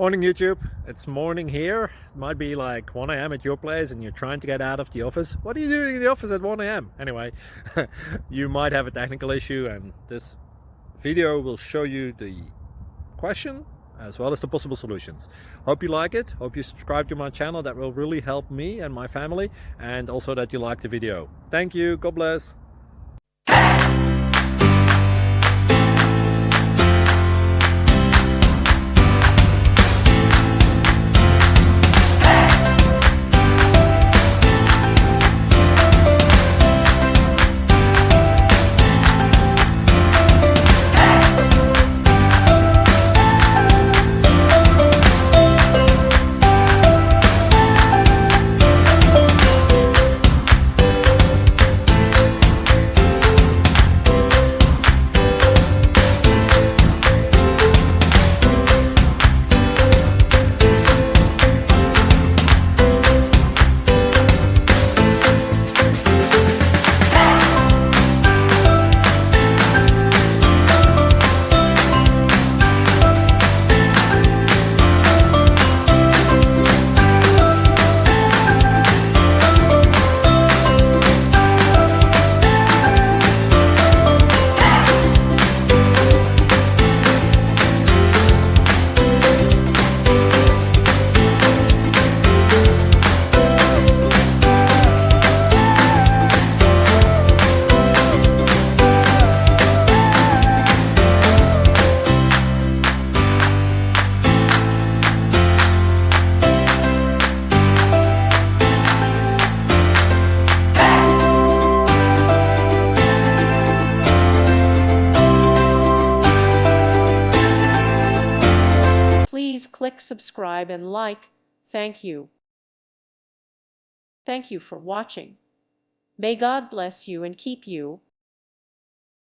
Morning YouTube, it's morning here. It might be like 1 a.m. at your place and you're trying to get out of the office. What are you doing in the office at 1 a.m? Anyway, you might have a technical issue and this video will show you the question as well as the possible solutions. Hope you like it, hope you subscribe to my channel. That will really help me and my family, and also that you like the video. Thank you, God bless. Please click subscribe and like. Thank you. Thank you for watching. May God bless you and keep you.